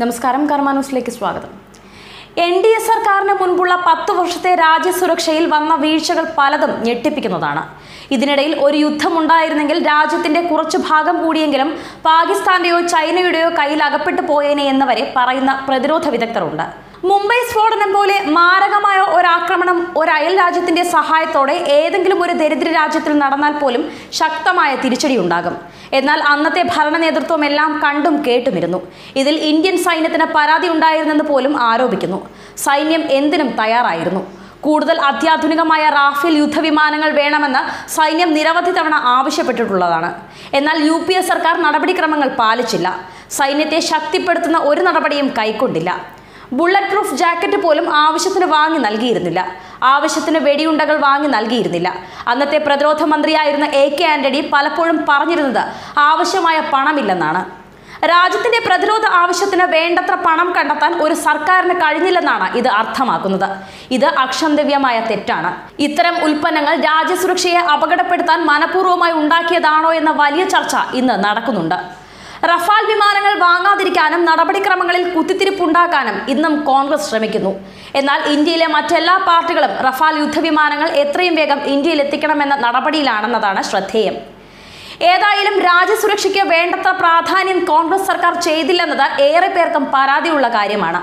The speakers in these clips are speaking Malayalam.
നമസ്കാരം, കർമ്മ ന്യൂസിലേക്ക് സ്വാഗതം. NDA സർക്കാരിന് മുൻപുള്ള 10 വർഷത്തെ രാജ്യസുരക്ഷയിൽ വന്ന വീഴ്ചകൾ പലതും ഞെട്ടിപ്പിക്കുന്നതാണ്. ഇതിനിടയിൽ ഒരു യുദ്ധമുണ്ടായിരുന്നെങ്കിൽ രാജ്യത്തിന്റെ കുറച്ചു ഭാഗം കൂടിയെങ്കിലും പാകിസ്ഥാന്റെയോ ചൈനയുടെയോ കയ്യിൽ അകപ്പെട്ടു പോയേനെ എന്നവരെ പറയുന്ന പ്രതിരോധ വിദഗ്ധരുണ്ട്. മുംബൈ സ്ഫോടനം പോലെ മാരകമായ ഒരാക്രമണം ഒരു അയൽ രാജ്യത്തിന്റെ സഹായത്തോടെ ഏതെങ്കിലും ഒരു ദരിദ്ര രാജ്യത്തിൽ നടന്നാൽ പോലും ശക്തമായ തിരിച്ചടി ഉണ്ടാകും. എന്നാൽ അന്നത്തെ ഭരണ നേതൃത്വം എല്ലാം കണ്ടും കേട്ടുമിരുന്നു. ഇതിൽ ഇന്ത്യൻ സൈന്യത്തിന് പരാതി ഉണ്ടായിരുന്നെന്ന് പോലും ആരോപിക്കുന്നു. സൈന്യം എന്തിനും തയ്യാറായിരുന്നു. കൂടുതൽ അത്യാധുനികമായ റാഫേൽ യുദ്ധവിമാനങ്ങൾ വേണമെന്ന് സൈന്യം നിരവധി തവണ ആവശ്യപ്പെട്ടിട്ടുള്ളതാണ്. എന്നാൽ UPA സർക്കാർ നടപടിക്രമങ്ങൾ പാലിച്ചില്ല. സൈന്യത്തെ ശക്തിപ്പെടുത്തുന്ന ഒരു നടപടിയും കൈക്കൊണ്ടില്ല. ബുള്ളറ്റ് പ്രൂഫ് ജാക്കറ്റ് പോലും ആവശ്യത്തിന് വാങ്ങി നൽകിയിരുന്നില്ല. ആവശ്യത്തിന് വെടിയുണ്ടകൾ വാങ്ങി നൽകിയിരുന്നില്ല. അന്നത്തെ പ്രതിരോധ മന്ത്രിയായിരുന്ന AK ആന്റണി പലപ്പോഴും പറഞ്ഞിരുന്നത് ആവശ്യമായ പണമില്ലെന്നാണ്. രാജ്യത്തിന്റെ പ്രതിരോധ ആവശ്യത്തിന് വേണ്ടത്ര പണം കണ്ടെത്താൻ ഒരു സർക്കാരിന് കഴിഞ്ഞില്ലെന്നാണ് ഇത് അർത്ഥമാക്കുന്നത്. ഇത് അക്ഷന്തവ്യമായ തെറ്റാണ്. ഇത്തരം ഉൽപ്പന്നങ്ങൾ രാജ്യസുരക്ഷയെ അപകടപ്പെടുത്താൻ മനഃപൂർവ്വമായി ഉണ്ടാക്കിയതാണോ എന്ന വലിയ ചർച്ച ഇന്ന് നടക്കുന്നുണ്ട്. റഫാൽ വിമാനങ്ങൾ വാങ്ങാതിരിക്കാനും നടപടിക്രമങ്ങളിൽ കുത്തിത്തിരിപ്പുണ്ടാക്കാനും ഇന്നും കോൺഗ്രസ് ശ്രമിക്കുന്നു. എന്നാൽ ഇന്ത്യയിലെ മറ്റെല്ലാ പാർട്ടികളും റഫാൽ യുദ്ധവിമാനങ്ങൾ എത്രയും വേഗം ഇന്ത്യയിൽ എത്തിക്കണമെന്ന നടപടിയിലാണെന്നതാണ് ശ്രദ്ധേയം. ഏതായാലും രാജ്യസുരക്ഷയ്ക്ക് വേണ്ടത്ര പ്രാധാന്യം കോൺഗ്രസ് സർക്കാർ ചെയ്തില്ലെന്നത് ഏറെ പേർക്കും പരാതിയുള്ള കാര്യമാണ്.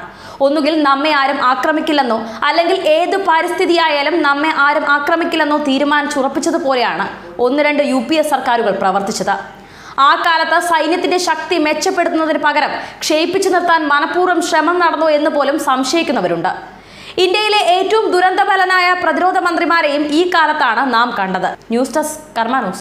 ഒന്നുകിൽ നമ്മെ ആരും ആക്രമിക്കില്ലെന്നോ അല്ലെങ്കിൽ ഏതു പരിസ്ഥിതിയായാലും നമ്മെ ആരും ആക്രമിക്കില്ലെന്നോ തീരുമാനിച്ചുറപ്പിച്ചതുപോലെയാണ് 1-2 UPA സർക്കാരുകൾ പ്രവർത്തിച്ചത്. ആ കാലത്ത് സൈന്യത്തിന്റെ ശക്തി മെച്ചപ്പെടുത്തുന്നതിന് പകരം ക്ഷയിപ്പിച്ചു നിർത്താൻ മനഃപൂർവ്വം ശ്രമം നടന്നോ എന്ന് പോലും സംശയിക്കുന്നവരുണ്ട്. ഇന്ത്യയിലെ ഏറ്റവും ദുരന്തബലനായ പ്രതിരോധ മന്ത്രിമാരെയും ഈ കാലത്താണ് നാം കണ്ടത്. ന്യൂസ് ഡെസ്ക്, കർമ്മ ന്യൂസ്.